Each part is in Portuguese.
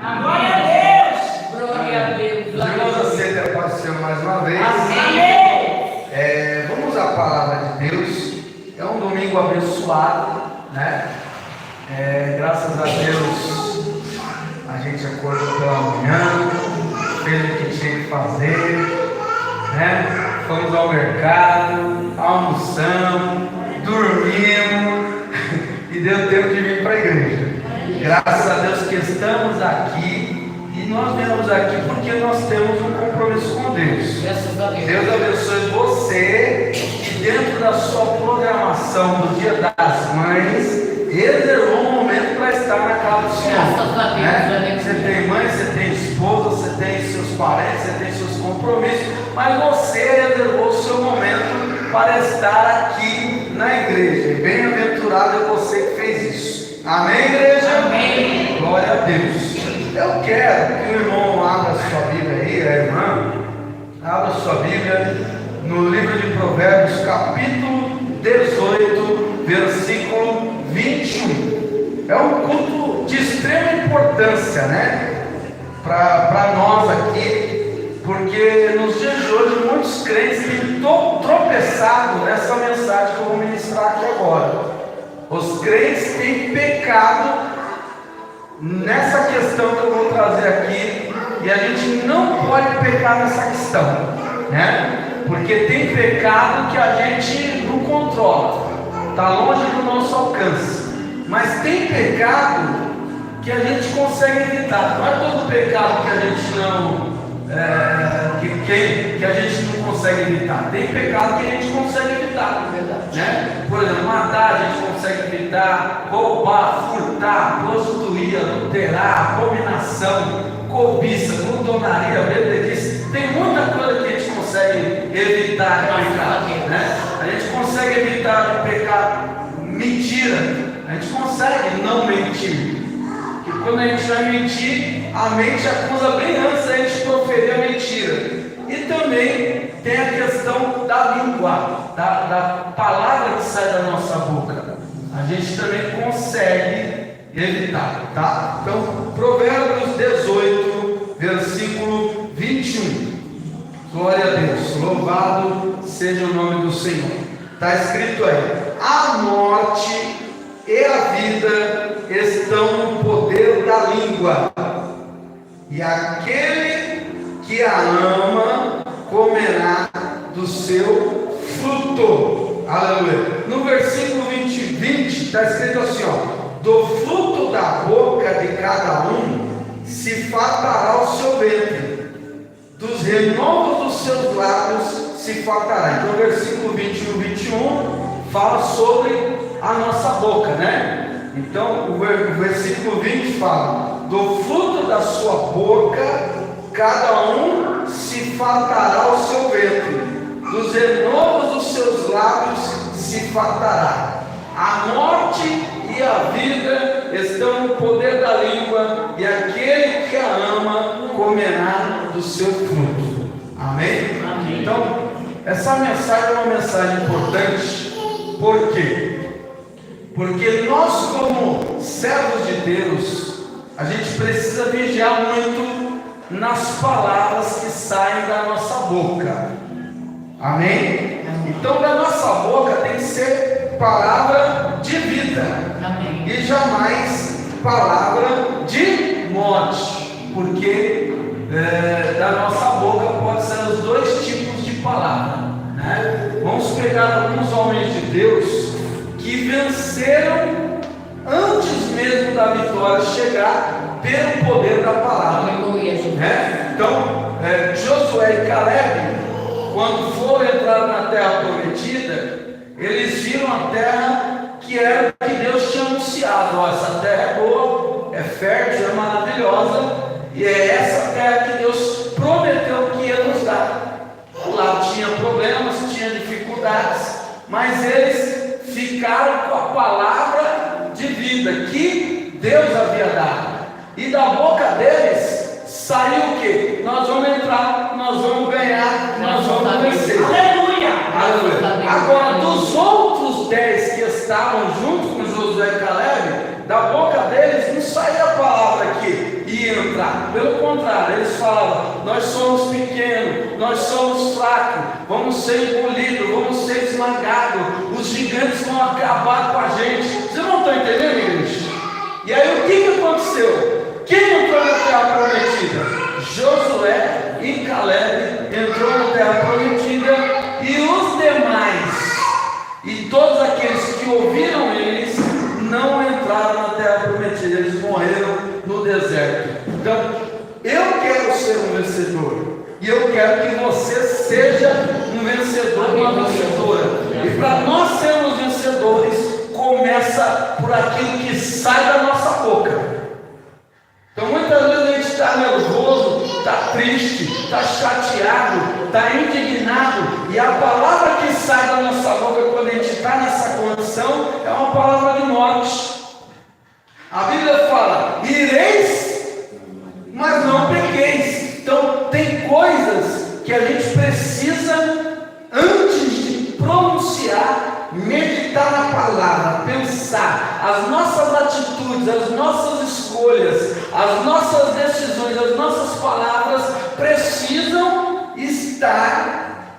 Glória a Deus. Glória a Deus. Os irmãos aceitem a paz do Senhor mais uma vez. Amém. Vamos à palavra de Deus. É um domingo abençoado, né? Graças a Deus a gente acordou pela manhã, fez o que tinha que fazer, né? Fomos ao mercado, almoçamos, dormimos e deu tempo de vir para a igreja. Graças a Deus que estamos aqui, e nós viemos aqui porque nós temos um compromisso com Deus. Deus abençoe você, e dentro da sua programação do Dia das Mães, reservou um momento para estar na casa do Senhor, né? Você tem mãe, você tem esposa, você tem seus parentes, você tem seus compromissos, mas você reservou o seu momento para estar aqui na igreja. E bem-aventurado é você que fez isso. Amém, igreja? Amém. Glória a Deus. Eu quero que o irmão abra sua Bíblia aí, a irmã, abra sua Bíblia no livro de Provérbios, capítulo 18, versículo 21. É um culto de extrema importância, né? Para nós aqui, porque nos dias de hoje muitos crentes têm tropeçado nessa mensagem que eu vou ministrar aqui agora. Os crentes têm pecado nessa questão que eu vou trazer aqui, e a gente não pode pecar nessa questão, né? Porque tem pecado que a gente não controla, está longe do nosso alcance, mas tem pecado que a gente consegue evitar. Não é todo pecado que a gente não que a gente não consegue evitar. Tem pecado que a gente consegue evitar, né? Por exemplo, matar a gente consegue evitar, roubar, furtar, prostituir, adulterar, abominação, cobiça, glutonaria, bebedice. Tem muita coisa que a gente consegue evitar de pecar, né? A gente consegue evitar de pecar mentira, a gente consegue não mentir. Porque quando a gente vai mentir, a mente acusa bem antes da gente proferir a mentira. E também tem a questão da língua, da palavra que sai da nossa boca. A gente também consegue evitar, tá? Então, Provérbios 18, versículo 21. Glória a Deus, louvado seja o nome do Senhor. Está escrito aí: a morte e a vida estão no poder da língua, e aquele que a ama comerá do seu fruto. Aleluia. No versículo 20 está escrito assim, ó: do fruto da boca de cada um se fartará o seu ventre, dos renovos dos seus lábios se fartará. Então o versículo 21 e 21 fala sobre a nossa boca, né? Então o versículo 20 fala: do fruto da sua boca cada um se fartará o seu ventre, dos renovos dos seus lábios se fartará. A morte e a vida estão no poder da língua, e aquele que a ama comerá do seu fruto. Amém? Amém. Então, essa mensagem é uma mensagem importante. Por quê? Porque nós, como servos de Deus, a gente precisa vigiar muito nas palavras que saem da nossa boca. Amém? Então, da nossa boca tem que ser palavra de vida. Amém. E jamais palavra de morte, porque da nossa boca pode ser os dois tipos de palavra, né? Vamos pegar alguns homens de Deus que venceram antes mesmo da vitória chegar, pelo poder da palavra, né? Então Josué e Caleb, quando foram entrar na terra prometida, eles viram a terra que era que Deus tinha anunciado. Ó, essa terra é boa, é fértil, é maravilhosa, e é essa terra que Deus prometeu que ia nos dar. Lá tinha problemas, tinha dificuldades, mas eles ficaram com a palavra de vida que Deus havia dado, e da boca deles saiu o que? Nós vamos entrar, nós vamos ganhar, nós vamos vencer. Aleluia. Aleluia. Agora, dos outros 10 que estavam junto com Josué e Caleb, da boca deles não saía a palavra que ia livrar. Pelo contrário, eles falavam: nós somos pequenos, nós somos fracos, vamos ser engolidos, vamos ser esmagados, os gigantes vão acabar com a gente. Vocês não estão entendendo, igreja? E aí o que aconteceu? Quem entrou na terra prometida? Josué e Caleb entrou na terra prometida, e os demais, e todos aqueles que ouviram eles, não entraram na terra prometida, eles morreram no deserto. Então, eu quero ser um vencedor, e eu quero que você seja um vencedor, uma vencedora. E para nós sermos vencedores, começa por aquilo que sai da nossa boca. Então muitas vezes a gente está nervoso, está triste, está chateado, está indignado, e a palavra que sai da nossa boca quando a gente está nessa condição é uma palavra de morte. A Bíblia fala: ireis, mas não pequeis. Então tem coisas que a gente precisa, antes de pronunciar, meditar na palavra, pensar. As nossas atitudes, as nossas escolhas, as nossas decisões, as nossas palavras precisam estar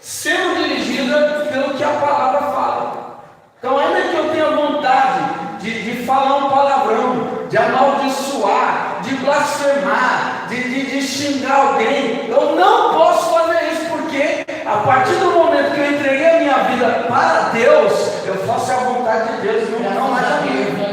sendo dirigidas pelo que a palavra fala. Então, ainda que eu tenha vontade de falar um palavrão, de amaldiçoar, de blasfemar, de xingar alguém, eu não posso fazer isso, porque a partir do momento que eu entreguei a minha vida para Deus, eu faço a vontade de Deus, não mais a minha.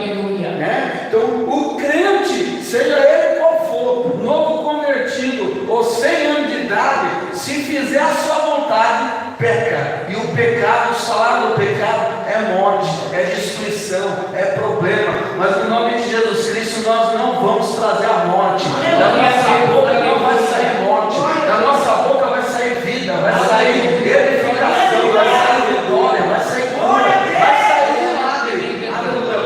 Né? Então, o crente, seja ele qual for, novo convertido ou 100 anos de idade, se fizer a sua vontade, peca. E o pecado, o salário do pecado é morte, é destruição, é problema. Mas no nome de Jesus Cristo nós não vamos trazer a morte. Da nossa boca não vai sair morte, da nossa boca vai sair vida, vai sair edificação, vai sair vitória, vai sair cura, vai sair milagre.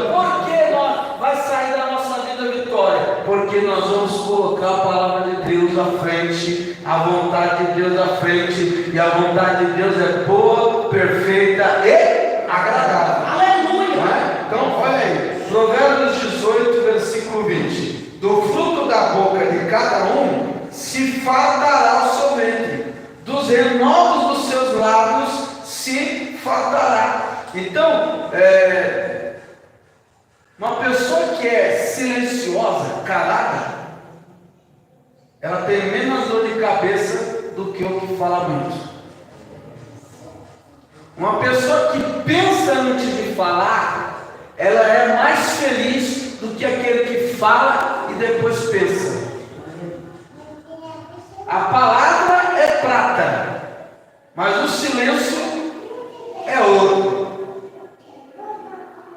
Por que vai sair da nossa vida vitória? Porque nós vamos colocar a palavra de Deus à frente, a vontade de Deus à frente, e a vontade de Deus é boa, perfeita e agradável. Aleluia! Então, olha aí, Provérbios 18, versículo 20: do fruto da boca de cada um se fartará o seu ventre, dos renovos dos seus lábios se fartará. Então, uma pessoa que é silenciosa, calada, ela tem menos dor de cabeça do que o que fala muito. Uma pessoa que pensa antes de falar, ela é mais feliz do que aquele que fala e depois pensa. A palavra é prata, mas o silêncio é ouro.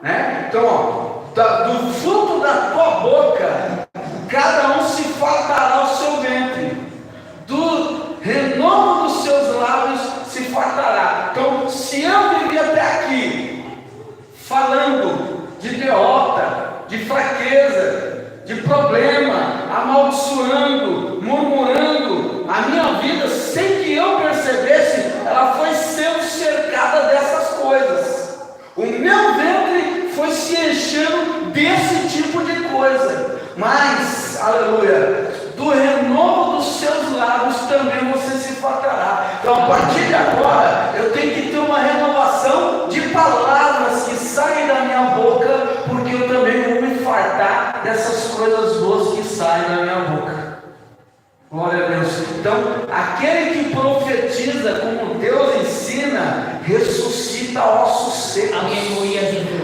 Né? Então, do fruto da tua boca, cada um se fartará o seu ventre, do renovo dos seus lábios se fartará. Então, se eu vivi até aqui falando de derrota, de fraqueza, de problema, amaldiçoando, murmurando, a minha vida, sem que eu percebesse, ela foi sendo cercada dessas coisas. O meu ventre foi se enchendo desse tipo de coisa. Mas, aleluia, do renovo dos seus lábios também você se fartará. Então, a partir de agora, eu tenho que ter uma renovação de palavras que saem da minha boca, porque eu também vou me fartar dessas coisas boas que saem da minha boca. Glória a Deus. Então, aquele que profetiza como Deus ensina, ressuscita ossos secos.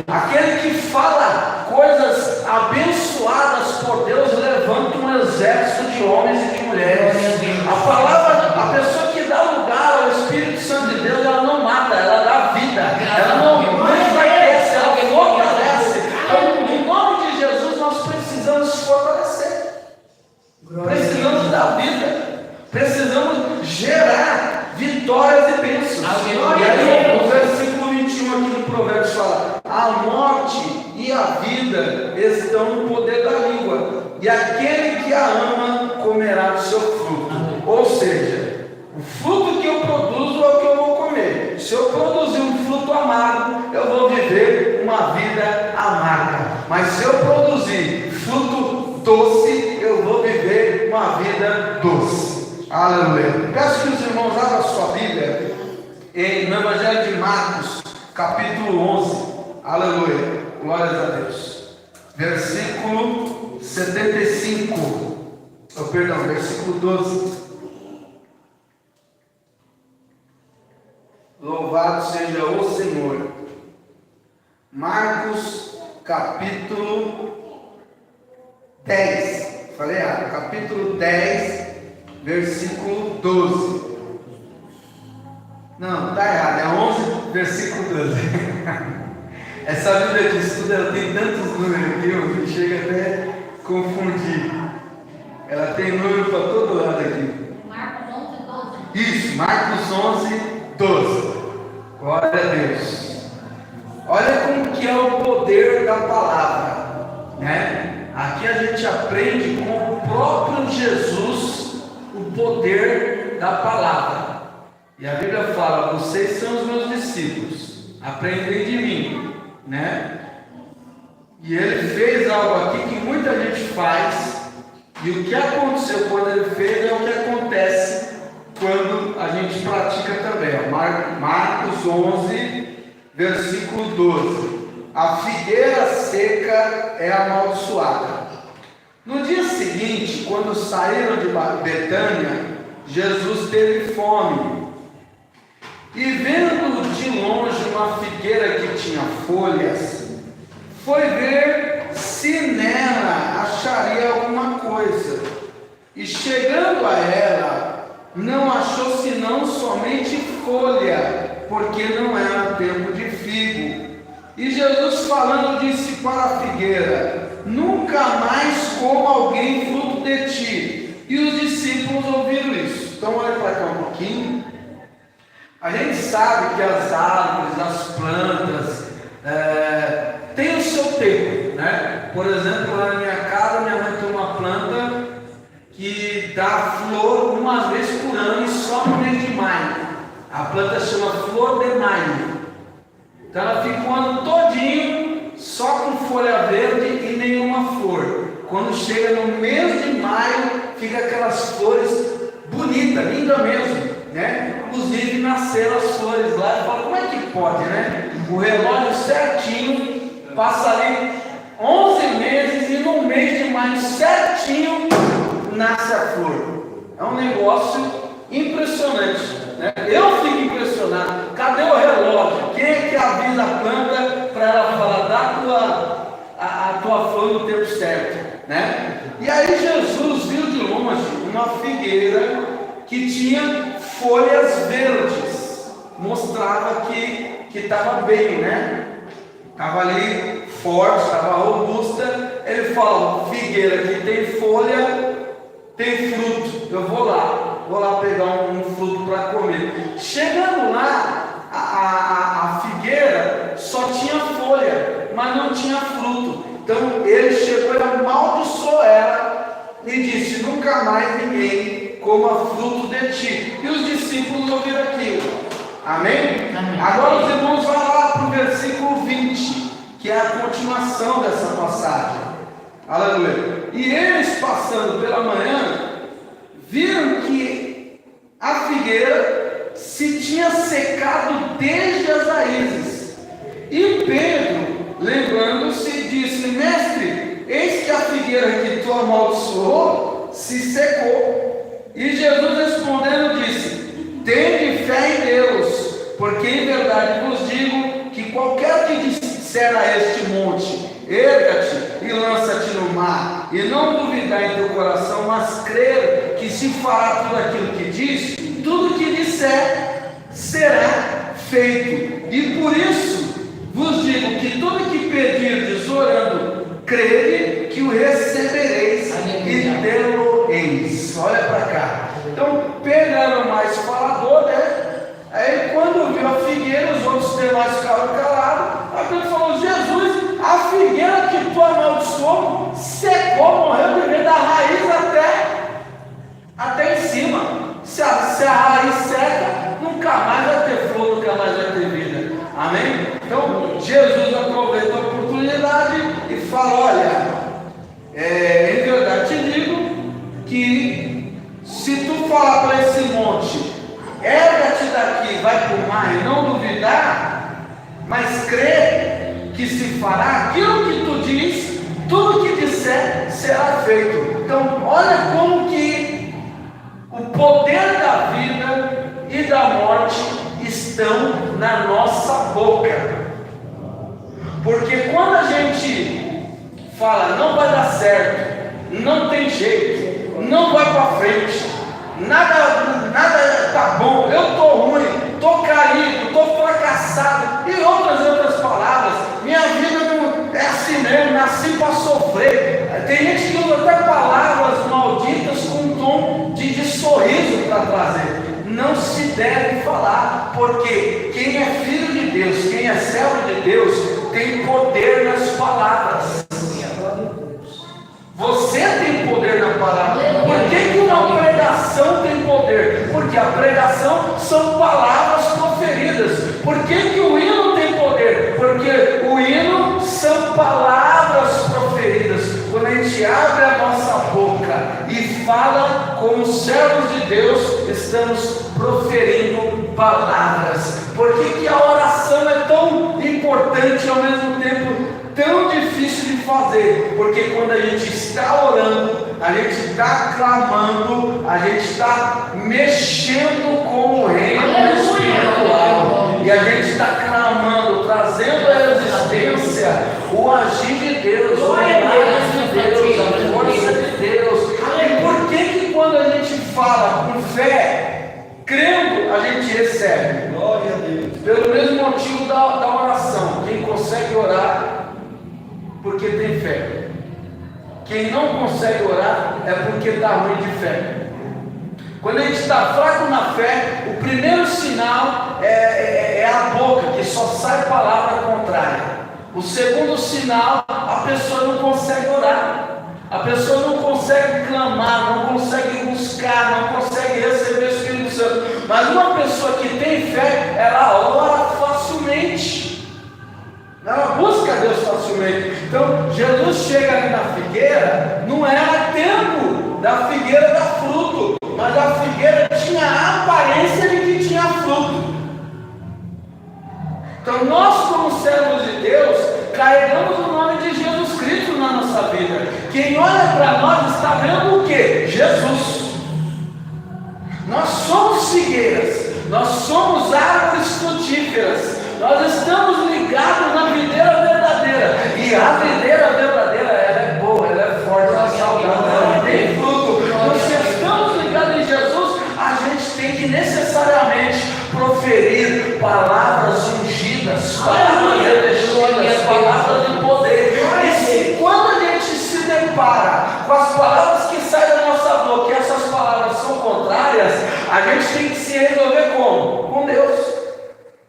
Aquele que fala coisas abençoadas por Deus, levanta um exército de homens e de mulheres. A palavra, a pessoa que dá lugar ao Espírito Santo de Deus, ela não mata, ela dá vida. Ela não enfraquece, ela fortalece. Então, no nome de Jesus, nós precisamos se fortalecer. Precisamos dar vida, precisamos gerar vitórias e bênçãos. E aí, no versículo 21 aqui do Provérbios fala: a morte e a vida estão no poder da língua, e aquele que a ama comerá do seu fruto. Ou seja, o fruto que eu produzo é o que eu vou comer. Se eu produzir um fruto amargo, eu vou viver uma vida amarga. Mas se eu produzir fruto doce, eu uma vida doce. Aleluia. Peço que os irmãos abram a sua Bíblia no Evangelho de Marcos, capítulo 11. Aleluia. Glórias a Deus. Versículo 75. Versículo 12. Louvado seja o Senhor. Marcos, capítulo 10. Falei errado. Capítulo 10, versículo 12. Não, está errado. É 11, versículo 12. Essa Bíblia de estudo, ela tem tantos números aqui, que chega até a confundir. Ela tem número para todo lado aqui. Marcos 11, 12. Isso, Marcos 11, 12. Glória a Deus. Olha como que é o poder da palavra, né? Aqui a gente aprende com o próprio Jesus o poder da palavra. E a Bíblia fala: vocês são os meus discípulos, aprendem de mim, né? E ele fez algo aqui que muita gente faz. E o que aconteceu quando ele fez é o que acontece quando a gente pratica também. Marcos 11, versículo 12. A figueira seca é amaldiçoada. No dia seguinte, quando saíram de Betânia, Jesus teve fome. E vendo de longe uma figueira que tinha folhas, foi ver se nela acharia alguma coisa. E chegando a ela, não achou senão somente folha, porque não era tempo de figo. E Jesus falando disse para a figueira: nunca mais coma alguém fruto de ti. E os discípulos ouviram isso. Então olha para cá um pouquinho. A gente sabe que as árvores, as plantas, tem o seu tempo, né? Por exemplo, lá na minha casa, minha mãe tem uma planta que dá flor uma vez por ano e só no mês de maio. A planta chama flor de maio. Então ela fica o ano todinho só com folha verde e nenhuma flor. Quando chega no mês de maio, fica aquelas flores bonitas, lindas mesmo, né? Inclusive nasceram as flores lá. Eu falo: como é que pode, né? O relógio certinho passa ali 11 meses e no mês de maio certinho nasce a flor. É um negócio impressionante, né? Eu fico impressionado. Cadê o relógio? Quem é que avisa a planta para ela falar: dá a tua flor no tempo certo, né? E aí Jesus viu de longe uma figueira que tinha folhas verdes. Mostrava que estava bem, né? Estava ali forte, estava robusta. Ele fala: figueira que tem folha, tem fruto. Eu vou lá pegar um fruto para comer. Chegando lá, a figueira só tinha folha, mas não tinha fruto. Então ele chegou e amaldiçoou ela e disse: nunca mais ninguém coma fruto de ti. E os discípulos ouviram aquilo. Amém? Amém. Agora os irmãos vão lá para o versículo 20, que é a continuação dessa passagem. Aleluia. E eles, passando pela manhã, viram que a figueira se tinha secado desde as raízes. E Pedro, lembrando-se, disse: mestre, eis que a figueira que tu amaldiçoou se secou. E Jesus respondendo disse: tende fé em Deus, porque em verdade vos digo que qualquer que disser a este monte: erga-te e lança-te no mar, e não duvidar em teu coração, mas crer que se fará tudo aquilo que diz, tudo que disser será feito. E por isso vos digo que tudo que pedirdes orando, crede que o recebereis e tê-lo-eis. Olha para cá. Então Pedro era o mais falador, né? Aí quando viu a figueira, os outros demais ficaram calados. Aí Pedro falou: Jesus, a figueira que tu amaldiçoou secou, morreu de vez da raiz até em cima. Se a raiz seca, nunca mais vai ter flor, nunca mais vai ter vida. Amém? Então Jesus aproveitou a oportunidade e falou: olha, em verdade te digo que crê que se fará aquilo que tu diz, tudo que disser será feito. Então, olha como que o poder da vida e da morte estão na nossa boca. Porque quando a gente fala, não vai dar certo, não tem jeito, não vai para frente, nada tá bom, eu tô ruim, tô caído, tô fracassado, e outras palavras, minha vida não é assim mesmo, nasci para sofrer. Tem gente que usa até palavras malditas com um tom de sorriso para trazer. Não se deve falar, porque quem é filho de Deus, quem é servo de Deus, tem poder nas palavras. Você tem poder na palavra. Por que uma pregação tem poder? Porque a pregação são palavras proferidas. Por que o hino tem poder? Porque o hino são palavras proferidas. Quando a gente abre a nossa boca e fala como servos de Deus, estamos proferindo palavras. Por que a oração é tão importante e ao mesmo tempo tão difícil de fazer? Porque quando a gente está orando, a gente está clamando, a gente está mexendo com o reino espiritual, e a gente está clamando, trazendo à existência o agir de Deus, o milagre de Deus, a força de Deus. E por que quando a gente fala com fé, crendo, a gente recebe? Glória a Deus. Pelo mesmo motivo da oração. Quem consegue orar porque tem fé. Quem não consegue orar é porque está ruim de fé. Quando a gente está fraco na fé, o primeiro sinal é a boca, que só sai palavra contrária. O segundo sinal, a pessoa não consegue orar. A pessoa não consegue clamar, não consegue buscar, não consegue receber o Espírito Santo. Mas uma pessoa que tem fé, ela ora facilmente. Ela busca Deus facilmente. Então, Jesus chega ali na figueira, não era tempo da figueira dar fruto, mas a figueira tinha a aparência de que tinha fruto. Então, nós, como servos de Deus, carregamos o nome de Jesus Cristo na nossa vida. Quem olha para nós está vendo o que? Jesus. Nós somos figueiras, nós somos árvores frutíferas. Nós estamos ligados na videira verdadeira. E a videira verdadeira, ela é boa, ela é forte, ela é saudável, ela tem fruto. Então, se estamos ligados em Jesus, a gente tem que necessariamente proferir palavras ungidas, palavras revestidas, palavras de poder. E se quando a gente se depara com as palavras que saem da nossa boca, e essas palavras são contrárias, a gente tem que se resolver como? Com Deus.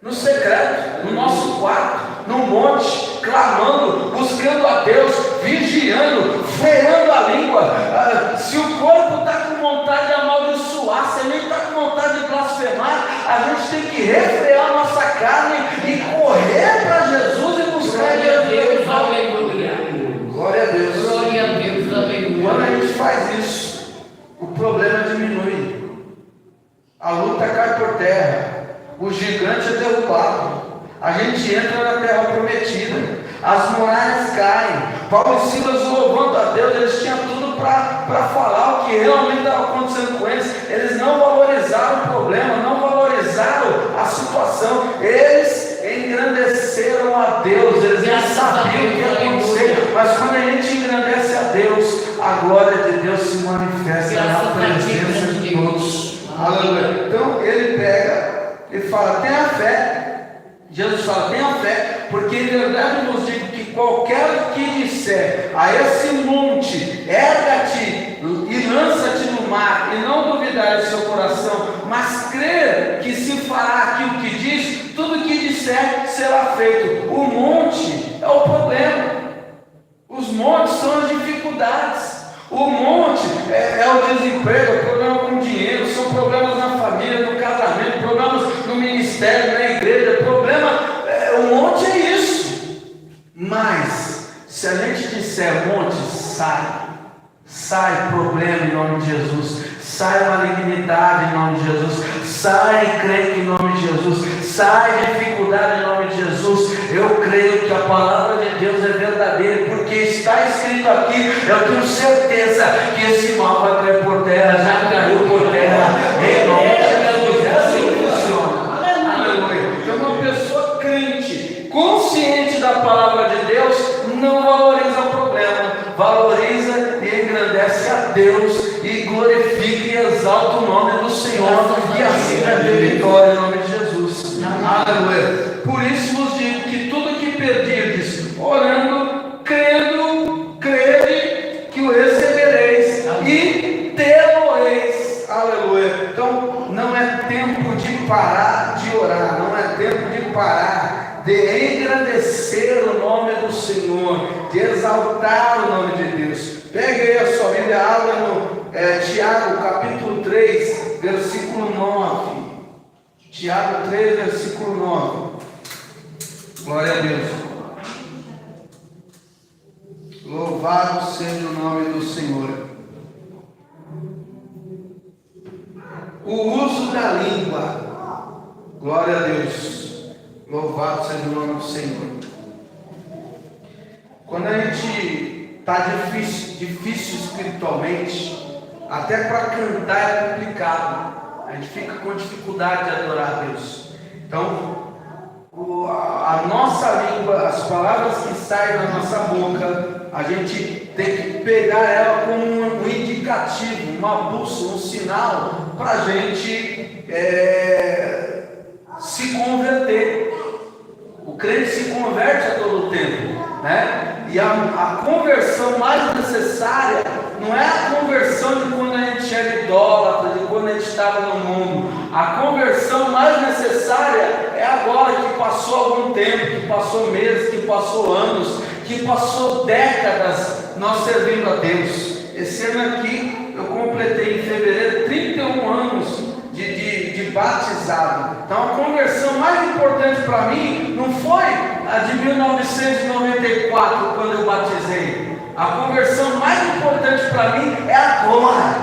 No secreto, no nosso quarto, no monte, clamando, buscando a Deus, vigiando, freando a língua. Se o corpo está com vontade de amaldiçoar, se ele está com vontade de blasfemar, a gente tem que refrear a nossa carne e correr para Jesus e buscar Deus. Aleluia. Glória a Deus. Glória a Deus. Aleluia. Quando a gente faz isso, o problema diminui. A luta cai por terra. O gigante é derrubado. A gente entra na terra prometida. As muralhas caem. Paulo e Silas louvando a Deus. Eles tinham tudo para falar o que realmente estava acontecendo com eles. Eles não valorizaram o problema, não valorizaram a situação. Eles engrandeceram a Deus. Eles já sabiam o que ia acontecer. Mas quando a gente engrandece a Deus, a glória de Deus se manifesta na presença de todos. Aleluia. Então ele pega. Ele fala, tenha fé. Jesus fala, tenha fé, porque em verdade vos digo que qualquer que disser a esse monte, erga-te e lança-te no mar, e não duvidar em seu coração, mas crer que se fará aquilo que diz, tudo que disser será feito. O monte é o problema. Os montes são as dificuldades. O monte é o desemprego, é o problema com dinheiro, são problemas na família, no casamento, problemas no ministério, na igreja, o monte é isso. Mas, se a gente disser monte, sai, Sai problema em nome de Jesus. Sai malignidade em nome de Jesus. Sai encrenca em nome de Jesus. Sai dificuldade em nome de Jesus. Eu creio que a palavra de Deus é verdadeira, porque está escrito aqui. Eu tenho certeza que esse mal vai cair por terra. Já caiu por terra. Em nome de Jesus. É assim que funciona. Aleluia. Então, uma pessoa crente, consciente da palavra de Deus, não valoriza o problema, valoriza e engrandece a Deus e glorifica e exalta o nome do Senhor, e assim vai ter vitória em nome de Jesus. Aleluia. Por isso vos digo que tudo que pedirdes, orando, crendo, crede que o recebereis e tê-lo-eis. Aleluia. Então não é tempo de parar de orar, não é tempo de parar de engrandecer o nome do Senhor, de exaltar o nome de Deus. Pegue aí a sua Bíblia, abra no Tiago capítulo 3, versículo 9. Tiago 3, versículo 9. Glória a Deus. Louvado seja o nome do Senhor. O uso da língua. Glória a Deus. Louvado seja o nome do Senhor. Quando a gente está difícil espiritualmente, até para cantar é complicado. A gente fica com dificuldade de adorar a Deus. Então, a nossa língua, as palavras que saem da nossa boca, a gente tem que pegar ela como um indicativo, uma bússola, um sinal para a gente se converter. O crente se converte a todo tempo, né? E a conversão mais necessária não é a conversão de quando a gente era idólatra, de quando a gente estava no mundo. A conversão mais necessária é agora, que passou algum tempo, que passou meses, que passou anos, que passou décadas nós servindo a Deus. Esse ano aqui eu completei em fevereiro 31 anos de batizado. Então a conversão mais importante para mim não foi a de 1994, quando eu batizei. A conversão mais importante para mim é agora.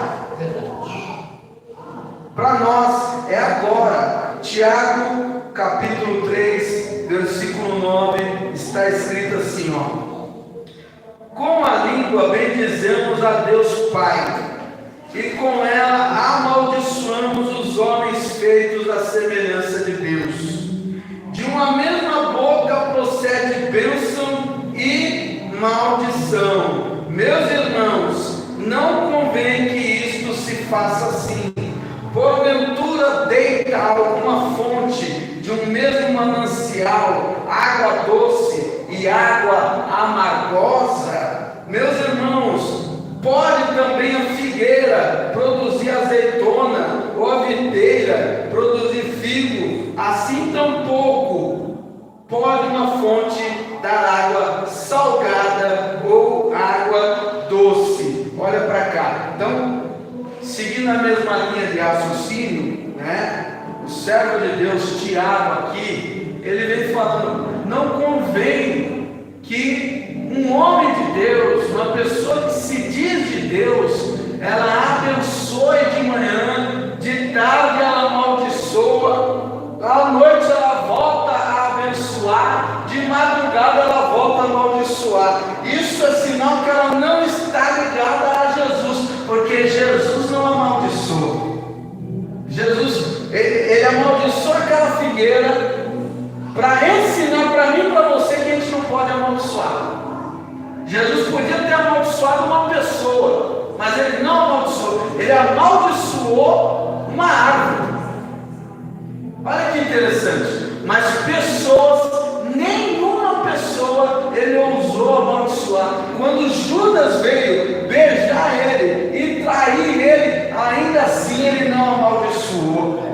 Para nós é agora. Tiago capítulo 3, versículo 9, está escrito assim, ó: com a língua bendizemos a Deus Pai, e com ela amaldiçoamos os homens feitos à semelhança de Deus. De uma mesma boca procede bênção e maldição. Meus irmãos, não convém que isto se faça assim. Porventura deita alguma fonte de um mesmo manancial água doce e água amargosa? Meus irmãos, pode também a figueira produzir azeitona, ou a videira produzir figo? Assim tampouco pode uma fonte dar água salgada ou água doce. Olha para cá. Então, seguindo a mesma linha de raciocínio, né? O servo de Deus, Tiago, aqui, ele vem falando: não convém que um homem de Deus, uma pessoa que se diz de Deus, ela abençoe de manhã, de tarde ela amaldiçoa, à noite ela volta a abençoar, de madrugada ela volta a amaldiçoar. Isso é sinal que ela não está ligada a Jesus, porque Jesus não amaldiçoa. Jesus, ele amaldiçoa aquela figueira para ensinar para mim e para você que a gente não pode amaldiçoar. Jesus podia ter amaldiçoado uma pessoa, mas ele não amaldiçoou. Ele amaldiçoou uma árvore. Olha que interessante. Mas pessoas, nenhuma pessoa ele ousou amaldiçoar. Quando Judas veio beijar ele e trair ele, ainda assim ele não amaldiçoou.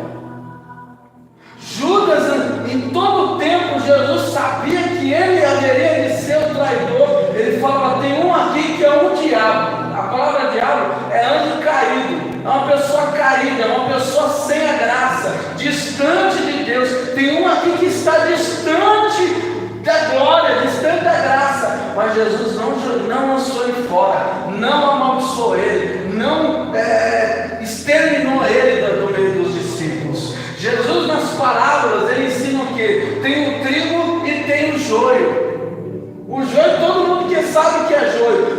Judas, em todo o tempo, Jesus sabia que ele haveria de ser o traidor. Ele falava: tem um aqui que é um diabo. A palavra diabo é anjo caído, é uma pessoa caída, é uma pessoa sem a graça, distante de Deus. Tem um aqui que está distante da glória, distante da graça. Mas Jesus não lançou ele fora, não amaldiçoou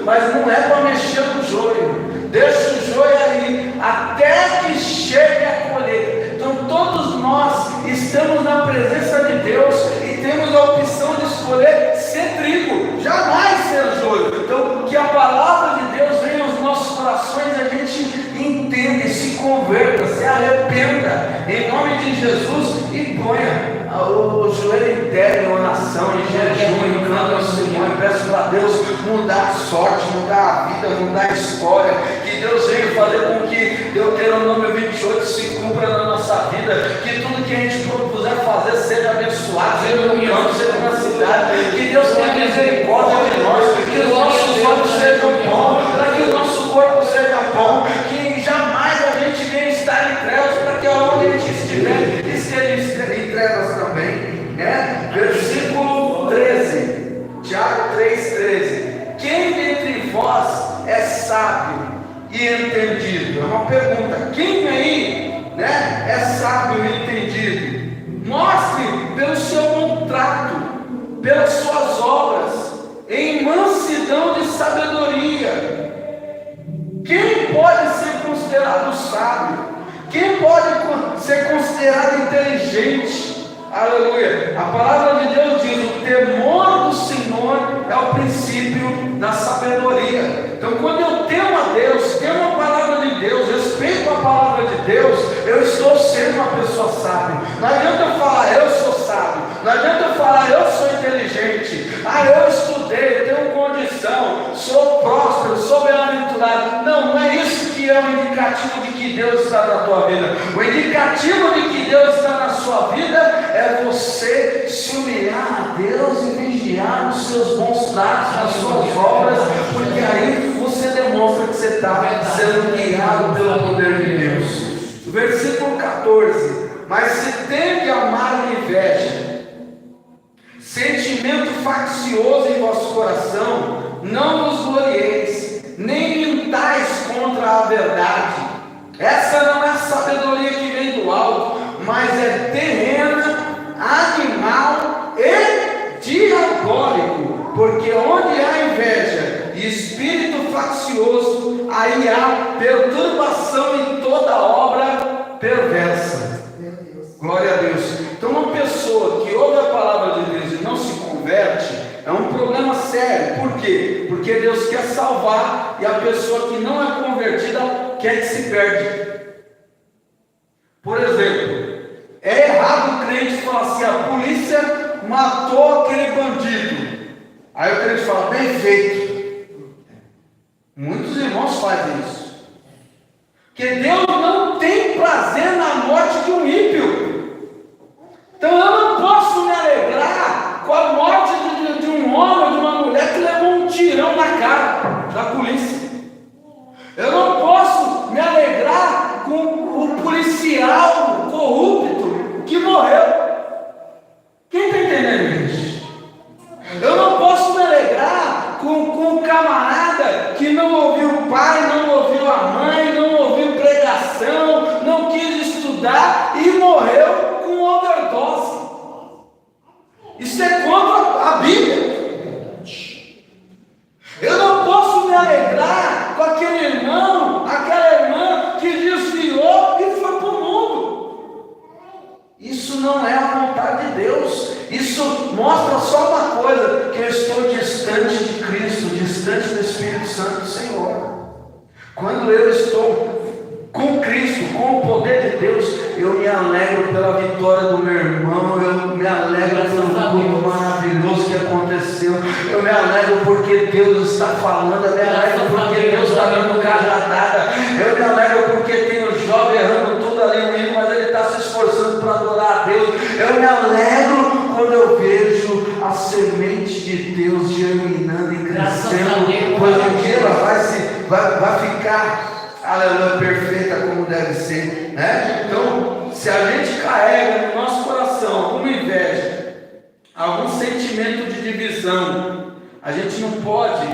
mas não é para mexer no joio. Deixa o joio aí, até que chegue a colheita. Então todos nós estamos na presença de Deus e temos a opção de escolher ser trigo, jamais ser joio. Então que a palavra de Deus venha aos nossos corações, a gente entenda, se converta, se arrependa, em nome de Jesus, e ponha o joelho inteiro em oração, em jejum, em canto ao Senhor, e peço para Deus mudar a sorte, mudar a vida, mudar a história, que Deus venha fazer com que Deuteronômio 28 se cumpra na nossa vida, que tudo que a gente propuser fazer seja abençoado, seja no campo, seja na cidade, que Deus tenha misericórdia de nós, que os nossos olhos sejam bons, para que o nosso corpo seja bom, que jamais a gente venha estar em trevas, para que aonde a gente estiver, esteja em trevas também, né? Versículo 13, Tiago 3,13: quem dentre vós é sábio e entendido? É uma pergunta. Quem aí, né, é sábio e entendido? Mostre pelo seu bom trato, pelas suas obras, em mansidão de sabedoria. Quem pode ser considerado sábio? Quem pode ser considerado inteligente? Aleluia! A palavra de Deus diz: o temor do Senhor é o princípio da sabedoria. Então, quando eu temo a Deus, temo a palavra de Deus, respeito a palavra de Deus, eu estou sendo uma pessoa sábia. Não adianta eu falar, eu sou sábio. Não adianta eu falar, eu sou inteligente. Eu estudei, tenho condição, sou próspero, sou bem-aventurado. Não é isso que é o indicativo de que Deus está na tua vida. O indicativo de que Deus está na sua vida é você se humilhar a Deus e vigiar os seus bons tratos, as suas obras, porque aí você demonstra que você está sendo guiado pelo poder de Deus. Versículo 14: mas se tende a amar e inveja, sentimento faccioso em vosso coração, não vos glorieis, nem mintais contra a verdade. Essa não é a sabedoria que vem do alto, mas é terrena, animal e diabólico, porque onde há inveja e espírito faccioso, aí há perturbação em toda obra perversa. Glória a Deus. Então uma pessoa que ouve a palavra de Deus e não se converte, é um problema sério. Por quê? Porque Deus quer salvar, e a pessoa que não é convertida quer que se perde. Por exemplo, é errado o crente falar assim: a polícia matou aquele bandido. Aí o crente fala: bem feito. Muitos irmãos fazem isso. Que Deus não tem prazer na morte de um ímpio. Então eu não posso me alegrar com a morte de um homem ou de uma mulher que levou um tirão na cara da polícia. Eu não posso me alegrar com o policial corrupto que morreu. Quem está entendendo isso? Eu não posso me alegrar com o camarada que não ouviu o pai, não ouviu a mãe, não ouviu pregação, não quis estudar e morreu com overdose. Isso é contra a Bíblia. Eu não posso me alegrar com aquele irmão, aquela irmã que desviou e foi para o mundo. Isso não é a vontade de Deus. Isso mostra só uma coisa: que eu estou distante de Cristo, distante do Espírito Santo do Senhor. Quando eu estou com Cristo, com o poder de Deus, eu me alegro pela vitória do meu irmão, eu me alegro pelo culto maravilhoso que aconteceu, eu me alegro porque Deus está falando, eu me alegro porque Deus está dando cajadada, eu me alegro porque tem o jovem errando tudo ali, mas ele está se esforçando para adorar a Deus. Eu me alegro quando eu vejo a semente de Deus germinando e crescendo, pois um dia ela vai ficar, aleluia, perfeita como deve ser, né? Então, se a gente carrega no nosso coração alguma inveja, algum sentimento de divisão, a gente não pode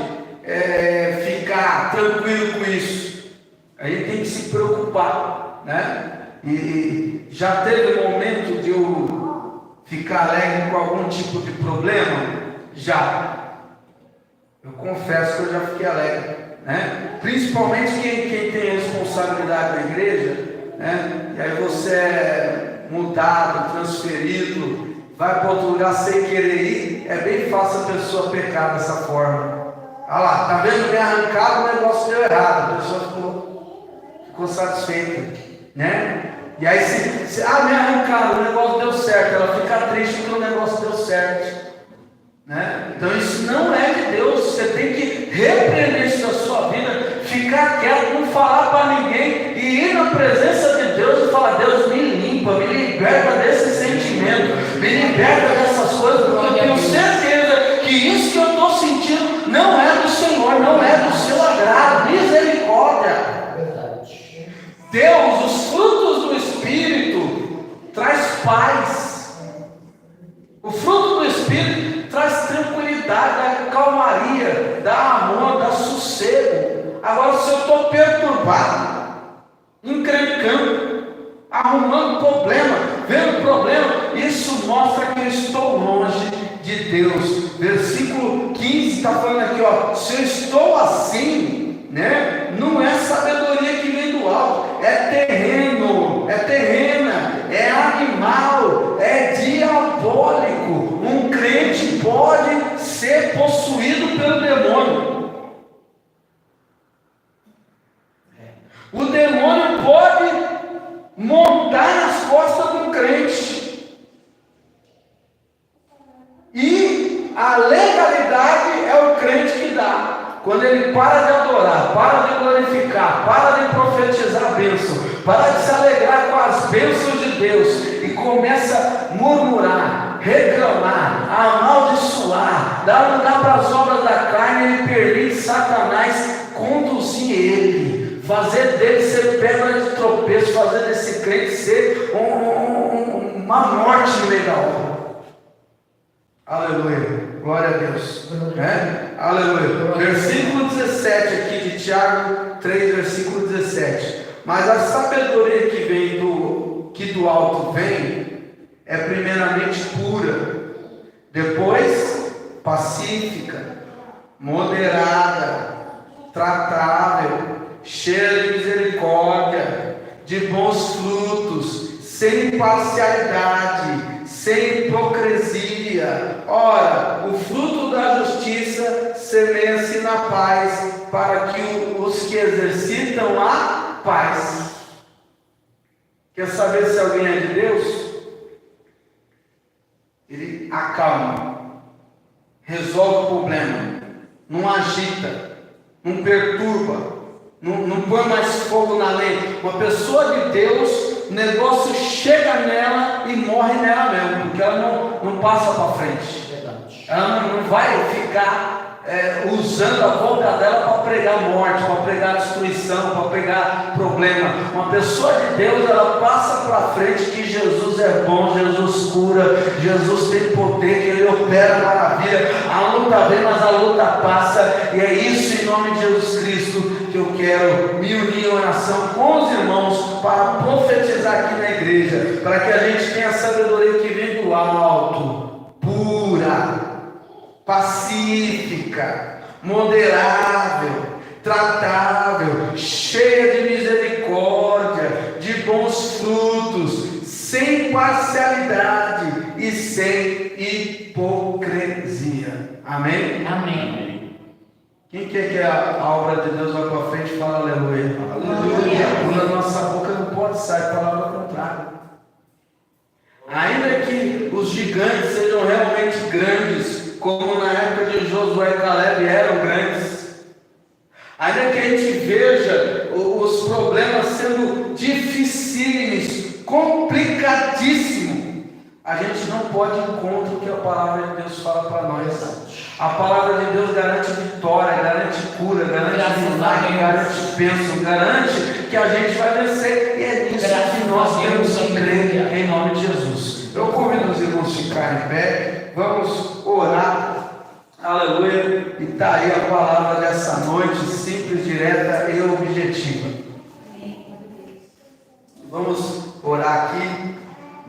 ficar tranquilo com isso. A gente tem que se preocupar, né? E já teve momento de eu ficar alegre com algum tipo de problema? Já. Eu confesso que eu já fiquei alegre, né? Principalmente quem tem responsabilidade na igreja, né? E aí você é mudado, transferido, vai para outro lugar sem querer ir, é bem fácil a pessoa pecar dessa forma. Ah lá, tá vendo? Me arrancado, o negócio deu errado, a pessoa ficou satisfeita, né? E aí se me arrancaram, o negócio deu certo, ela fica triste porque o negócio deu certo, né? Então isso não é de Deus. Você tem que repreender isso na sua vida, ficar quieto, não falar para ninguém e ir na presença de Deus e falar: Deus, me limpa, me liberta desse sentimento, me liberta dessas coisas, porque eu tenho certeza que isso que eu estou sentindo não é do Senhor, não é do seu agrado. Misericórdia. Deus, os frutos do Espírito traz paz. O fruto do Espírito traz tranquilidade, dá calmaria, dá amor, dá sossego. Agora, se eu estou perturbado, encrencando, arrumando problema, vendo problema, isso mostra que eu estou longe de Deus. Versículo 15 está falando aqui, ó: se eu estou assim, né, não é sabedoria que vem do alto, é terreno, é terrena, é animal, é diabólico. Um crente pode ser possuído pelo demônio. O demônio pode montar nas costas de um crente. E a legalidade é o crente que dá. Quando ele para de adorar, para de glorificar, para de profetizar a bênção, para de se alegrar com as bênçãos de Deus e começa a murmurar, reclamar, amaldiçoar, dar lugar para as obras da carne, ele permite Satanás conduzir ele, fazer dele ser pedra de tropeço, fazer desse crente ser uma morte legal. Aleluia, glória a Deus, né? Aleluia. Versículo 17 aqui de Tiago 3, versículo 17. Mas a sabedoria que vem do alto vem, é primeiramente pura, depois pacífica, moderada, tratável, cheia de misericórdia, de bons frutos, sem parcialidade, sem hipocrisia. Ora, o fruto da justiça semeia-se na paz, para que os que exercitam a paz. Quer saber se alguém é de Deus? Ele acalma, resolve o problema, não agita, não perturba, não põe mais fogo na lei. Uma pessoa de Deus, o negócio chega nela e morre nela mesmo, porque ela não passa para frente. Ela não vai ficar usando a boca dela para pregar morte, para pregar destruição, para pregar problema. Uma pessoa de Deus, ela passa para frente que Jesus é bom, Jesus cura, Jesus tem poder, que Ele opera maravilha. A luta vem, mas a luta passa, e é isso, em nome de Jesus Cristo, que eu quero me unir em oração com os irmãos para profetizar aqui na igreja, para que a gente tenha a sabedoria que vem do alto, pura, pacífica, moderável, tratável, cheia de misericórdia, de bons frutos, sem parcialidade e sem hipocrisia. Amém? Amém. Quem quer que a obra de Deus vá para frente, fala aleluia. Aleluia. Da nossa boca não pode sair palavra contrária. Ainda que os gigantes sejam realmente grandes, como na época de Josué e Caleb eram grandes, ainda que a gente veja os problemas sendo dificílimos, complicadíssimos, a gente não pode ir contra o que a palavra de Deus fala para nós. A palavra de Deus garante vitória, garante cura, garante milagre, garante bênção, garante que a gente vai vencer, e é nisso que nós temos que crer em nome de Jesus. Eu convido os irmãos a ficarem em pé, vamos orar, aleluia, e está aí a palavra dessa noite, simples, direta e objetiva. Vamos orar aqui,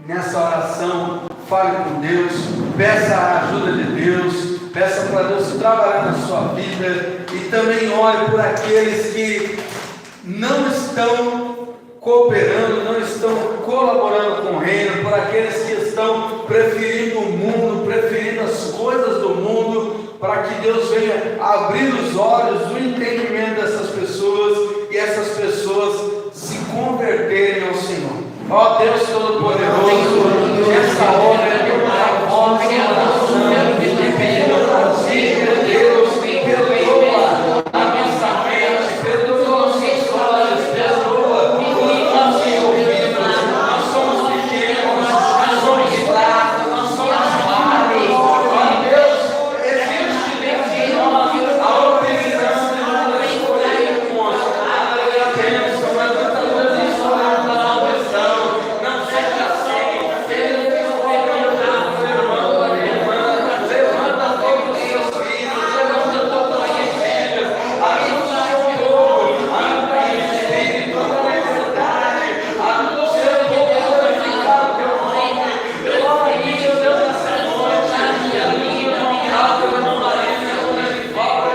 nessa oração, fale com Deus, peça a ajuda de Deus, peça para Deus trabalhar na sua vida e também ore por aqueles que não estão cooperando, não estão colaborando com o reino, por aqueles que estão preferindo o mundo, preferindo as coisas do mundo, para que Deus venha abrir os olhos, o entendimento dessas pessoas e essas pessoas se converterem ao Senhor. Ó Deus Todo-Poderoso, nessa hora é a voz e a oração, Deus, perdoa a nossa mente, perdoa os nossos olhos, perdoa os nossos ouvidos. Nós somos pequenos, nós somos fracos, nós somos falhos. Ó Deus, existe dentro de nós a opinião de nós escolher o monstro. Aleluia, bênção, mas muitas vezes isso não é da salvação. Não seja assim, seja Deus, levanta todos os seus filhos, levanta todos os seus filhos, ajuda o seu povo, ajuda o Espírito, toda a verdade, ajuda o seu povo a glorificar o teu nome. Eu oro aqui, meu Deus, nessa noite, e a minha vontade, eu não darei, eu falo,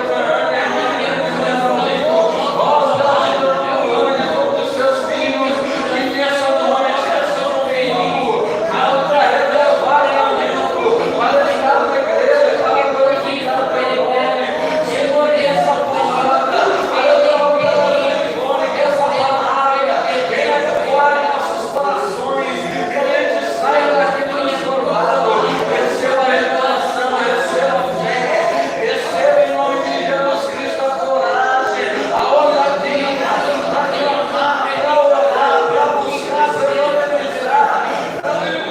todos os seus filhos, e nessa noite é seu perigo, para relevar o mundo, para deixar a igreja, para glorificar o teu nome. Senhor, que essa palavra, que essa palavra venha atuar em nossos corações, que a gente saia daqui transformado. Receba a revelação, receba a fé, receba em nome de Jesus Cristo a coragem, a ousadia, para clamar, para orar, para buscar, Senhor, para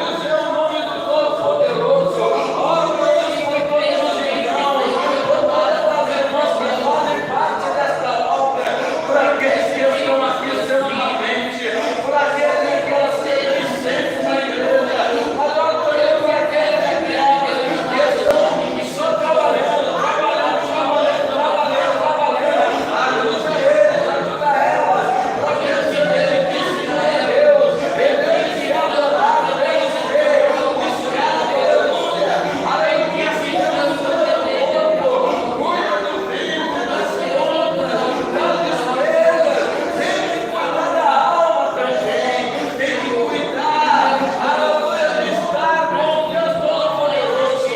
dizer o nome do Todo-Poderoso. Ó Deus, por todos os irmãos, por todas as irmãs que fazem parte desta obra, por aqueles que estão aqui semanalmente, por aqueles que querem ser vicentes na igreja, agora por aqueles que estão só trabalhando. Ajuda eles, ajuda elas, para que eles se dediquem a Deus, eles se adoraram, eles se buscar a Deus, aleluia, cuida do corpo, cuida do filho, das contas, das despesas, tem que cuidar da alma também, tem que cuidar, aleluia, de estar com o Deus Todo-Poderoso.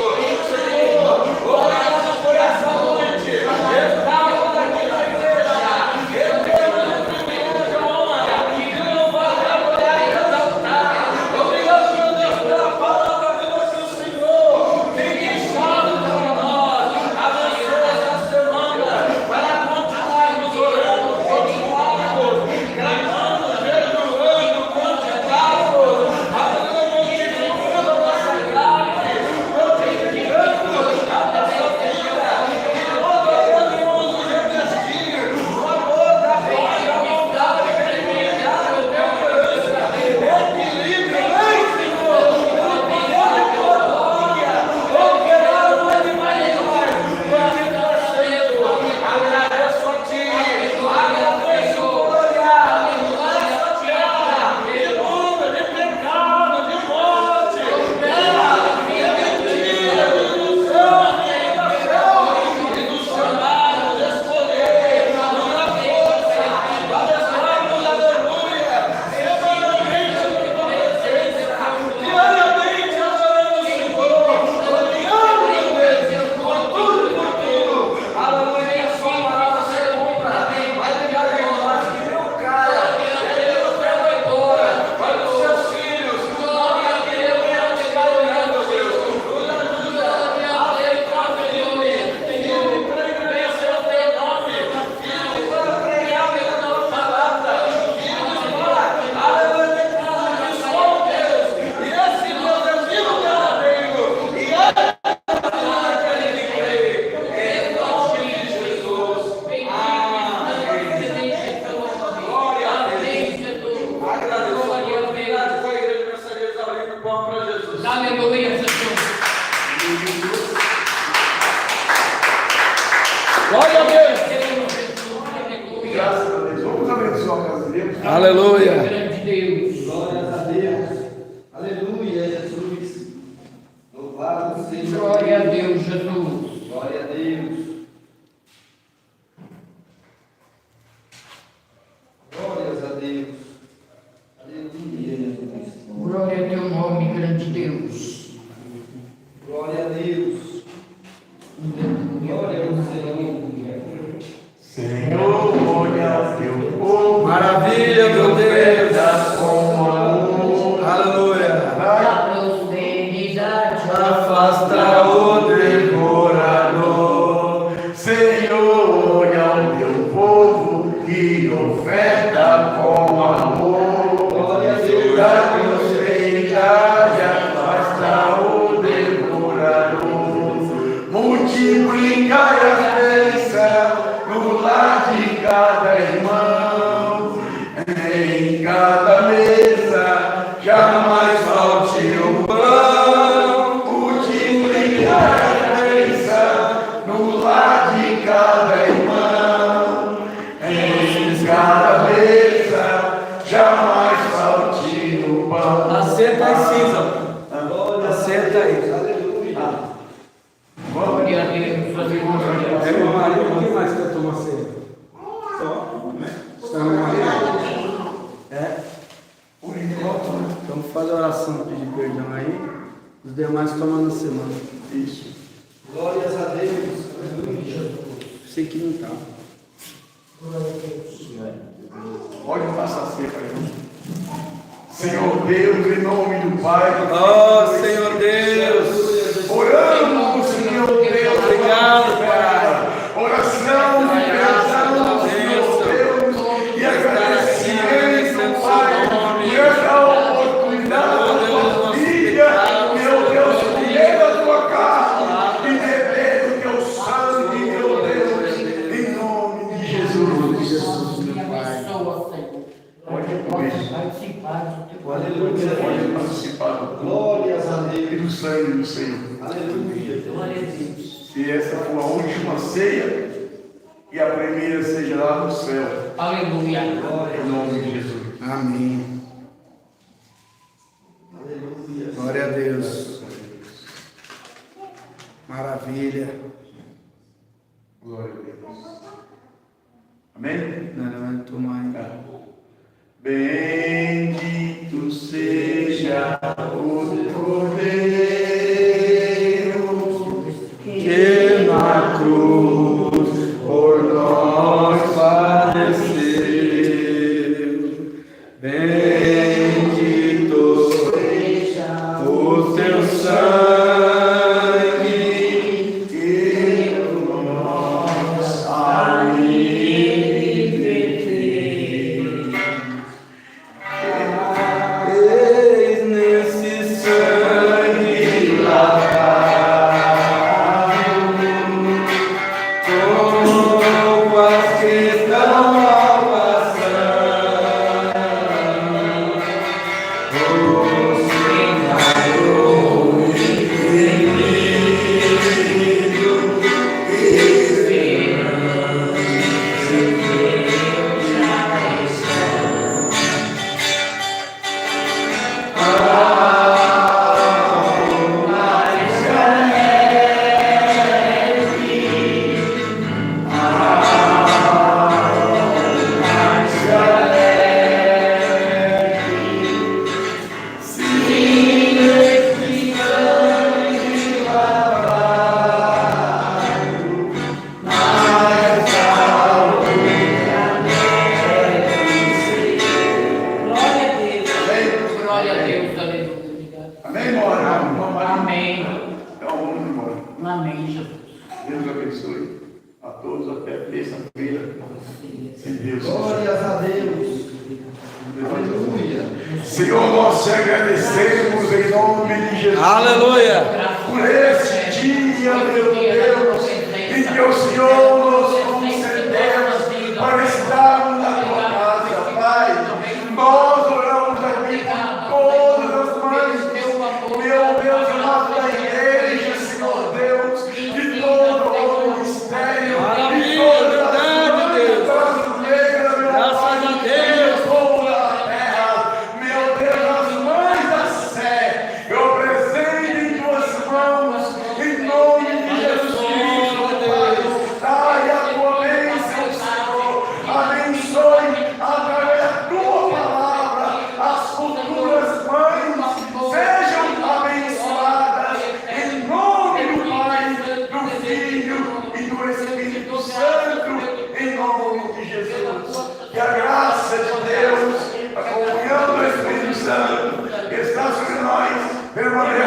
Senhor, obrigado por essa noite, estamos aqui na igreja, eu quero privilégio, honra, e louvar, adorar e exaltar. Obrigado, meu Deus, pela palavra que o Senhor tem deixado para nós. Abençoa essa semana para continuarmos orando, continuarmos clamando, jejuando, contemplando, multiplicando a nossa carne, multiplicando a nossa vida, e nós podemos revestir o amor da paz, a vontade privilegiada do teu coração, equilíbrio, Senhor, o poder da tua glória, operar o animais, agradeço a ti, agradeço por olhar essa terra de luta, de pecado, de morte, de mentira, de ilusão, de enganação, e nos chamar, nos escolher, nos dar força, abençoar-nos, aleluia, semanalmente na tua presença, diariamente adorando o Senhor, obrigado, meu Deus, por tudo e por tudo, aleluia, a sua palavra seja bom para mim, vai ligar em nós, que meu cara, Deus leva embora, vai dos seus filhos, glória a Deus, e te olhando, Deus, nos ajuda a ter confiança, filho, prevencer o teu nome, filho, para pregar a tua palavra, filho, para, aleluia, declarar que só Deus, e esse Deus é vivo e verdadeiro, e aquele que crê, em nome de Jesus, amém. Glória a Deus. Agradeço a oportunidade com a igreja de Mensageiros abrindo pão para Jesus. Aleluia, Jesus. Glória a Deus. Graças a Deus. Vamos abençoar a casa de Deus. Aleluia. Grande Deus. Glórias a Deus. Aleluia, Jesus. Louvado seja o Glória a Deus, Jesus. Glória a Deus. Glórias a Deus. Aleluia. Glória a teu nome, grande Deus. Glória a Deus. Glória ao Senhor. Senhor, olha teu povo. Maravilha, meu Deus. Com amor. Aleluia. A prosperidade Afasta o devorador. Senhor, olha o teu povo e oferta com amor. Glória a Deus. Da prosperidade afasta o devorador. Multiplicai as bênçãos no lar de cada irmão. Em cada mesa jamais falte o pão. Multiplicai as bênçãos no lar de cada irmão. Em cada mesa jamais falte o pão. Assenta aí, Cisa. Assenta aí. Aleluia. Glória a Deus, aleluia. Irmã Maria, quem mais quer tomar ceia? Só, né? Só a irmã Maria? É? Por enquanto, né? Então faz a oração, pedir perdão aí. Os demais tomam na semana. Isso. Glórias a Deus. Aleluia. Sei que não está. Pode passar a ceia para ele. Senhor Deus, em nome do Pai. Oh, Senhor Deus. Oramos, Senhor Deus. Obrigado, Pai. Oração de perdão, Senhor Deus. E agradecimento, Pai, por essa oportunidade da tua filha. Meu Deus, comer a tua carne e beber do teu sangue, meu Deus. Em nome de Jesus. Me abençoa, Senhor. Pode Participar do teu Pode participar Glórias a e Deus. do sangue do Senhor. Aleluia. Glória a Deus. Se essa for a última ceia, e a primeira seja lá no céu. Aleluia. Em nome de Jesus. Amém. Aleluia. Glória a Deus. Maravilha. Glória a Deus. Amém? Não, tomar ainda. Bendito seja o Cordeiro que na cruz por nós padeceu. Bendito seja o teu sangue que por nós a livre. Eis nesse sangue lavado, como que dão salvação. O Senhor Glória a Deus, aleluia. Amém, Mora? Amém. Então vamos embora. Amém, Jesus. Deus abençoe a todos até terça-feira. Se Deus quiser. Glórias a Deus. Aleluia. Senhor, nós te agradecemos em nome de Jesus. Aleluia. Por esse dia, meu Deus, em que o Senhor nos concedeu para estarmos na tua casa, Pai. Nós oramos aqui por todas as mães, meu Deus, amado da igreja, Senhor Deus, de todo o ministério, de todas as mães brasileiras, meu Pai, povo da terra, meu Deus, as mães da sé, eu apresento em tuas mãos, em nome de Jesus Cristo, do Espírito Santo, em nome de Jesus. Que a graça de Deus, a comunhão do Espírito Santo, que está sobre nós, permaneça